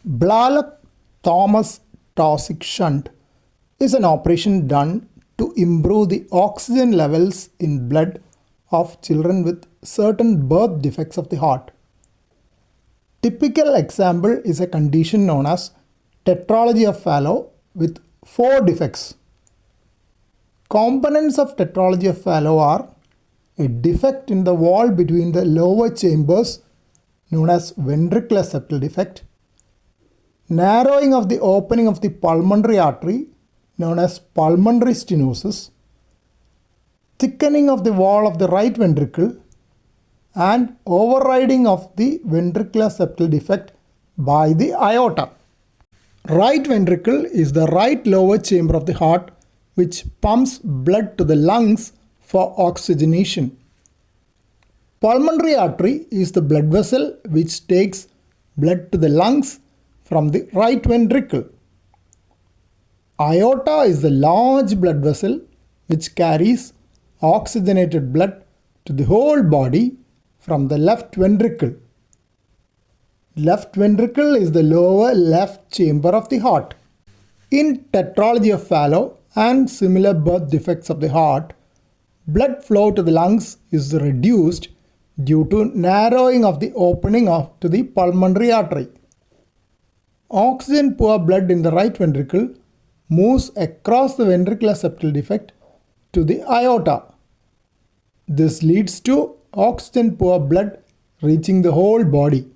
Blalock Taussig Shunt is an operation done to improve the oxygen levels in blood of children with certain birth defects of the heart. Typical example is a condition known as tetralogy of Fallot with 4 defects. Components of tetralogy of Fallot are a defect in the wall between the lower chambers known as ventricular septal defect, narrowing of the opening of the pulmonary artery known as pulmonary stenosis, thickening of the wall of the right ventricle, and overriding of the ventricular septal defect by the aorta. Right ventricle is the right lower chamber of the heart which pumps blood to the lungs for oxygenation. Pulmonary artery is the blood vessel which takes blood to the lungs from the right ventricle. Aorta is the large blood vessel which carries oxygenated blood to the whole body from the left ventricle. Left ventricle is the lower left chamber of the heart. In tetralogy of Fallot and similar birth defects of the heart, blood flow to the lungs is reduced due to narrowing of the opening to the pulmonary artery. Oxygen poor blood in the right ventricle moves across the ventricular septal defect to the aorta. This leads to oxygen poor blood reaching the whole body,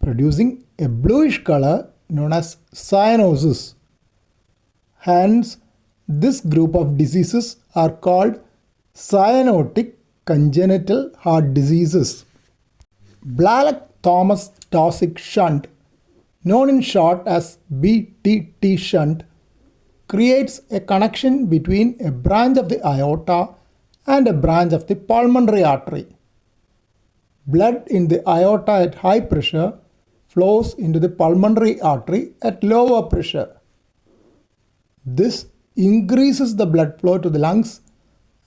producing a bluish color known as cyanosis. Hence, this group of diseases are called cyanotic congenital heart diseases. Blalock Taussig Shunt, known in short as BTT Shunt, creates a connection between a branch of the aorta and a branch of the pulmonary artery. Blood in the aorta at high pressure flows into the pulmonary artery at lower pressure. This increases the blood flow to the lungs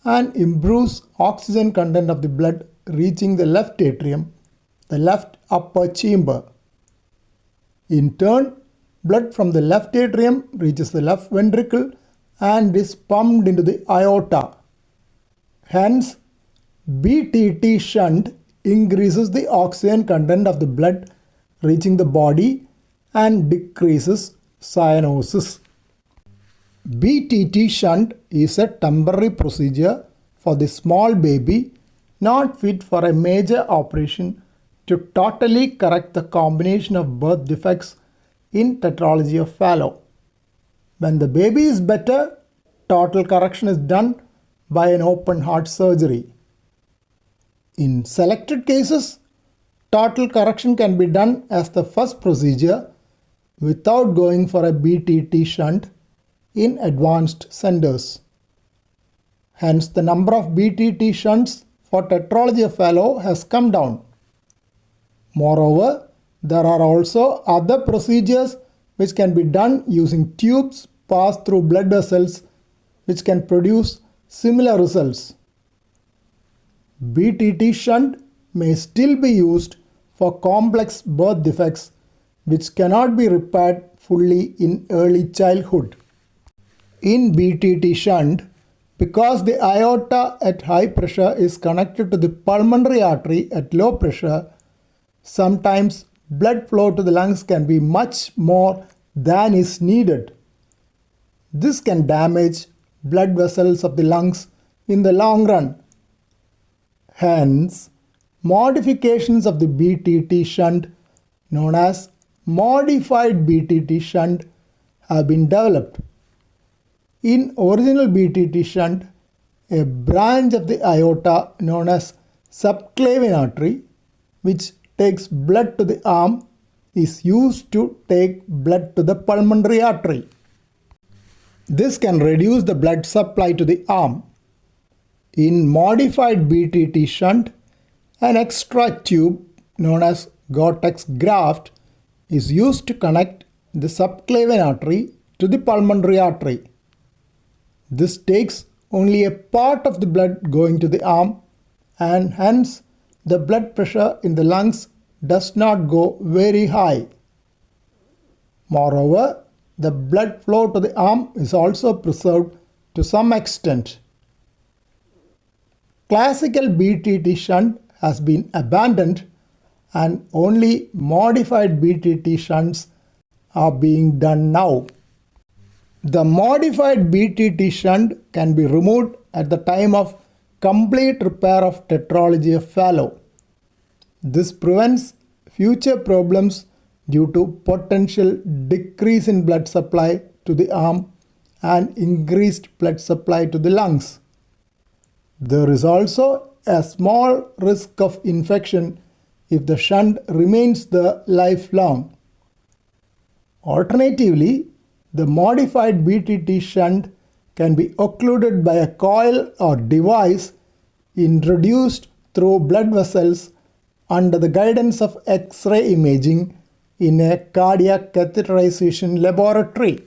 and improves oxygen content of the blood reaching the left atrium, the left upper chamber. In turn, blood from the left atrium reaches the left ventricle and is pumped into the aorta. Hence, BTT shunt increases the oxygen content of the blood reaching the body and decreases cyanosis. BTT shunt is a temporary procedure for the small baby not fit for a major operation to totally correct the combination of birth defects in tetralogy of Fallot. When the baby is better, total correction is done by an open heart surgery. In selected cases, total correction can be done as the first procedure without going for a BTT shunt in advanced centers. Hence, the number of BTT shunts for tetralogy of Fallot has come down. Moreover, there are also other procedures which can be done using tubes passed through blood vessels which can produce similar results. BTT shunt may still be used for complex birth defects which cannot be repaired fully in early childhood. In BTT shunt, because the aorta at high pressure is connected to the pulmonary artery at low pressure, sometimes blood flow to the lungs can be much more than is needed. This can damage blood vessels of the lungs in the long run. Hence, modifications of the BTT shunt, known as modified BTT shunt, have been developed. In original BTT shunt, a branch of the aorta known as subclavian artery, which takes blood to the arm, is used to take blood to the pulmonary artery. This can reduce the blood supply to the arm. In modified BTT shunt, an extra tube known as Gore-Tex graft is used to connect the subclavian artery to the pulmonary artery. This takes only a part of the blood going to the arm, and hence the blood pressure in the lungs does not go very high. Moreover, the blood flow to the arm is also preserved to some extent. Classical BTT shunt has been abandoned and only modified BTT shunts are being done now. The modified BTT shunt can be removed at the time of complete repair of tetralogy of Fallot. This prevents future problems due to potential decrease in blood supply to the arm and increased blood supply to the lungs. There is also a small risk of infection if the shunt remains there lifelong. Alternatively, the modified BTT shunt can be occluded by a coil or device introduced through blood vessels under the guidance of X-ray imaging in a cardiac catheterization laboratory.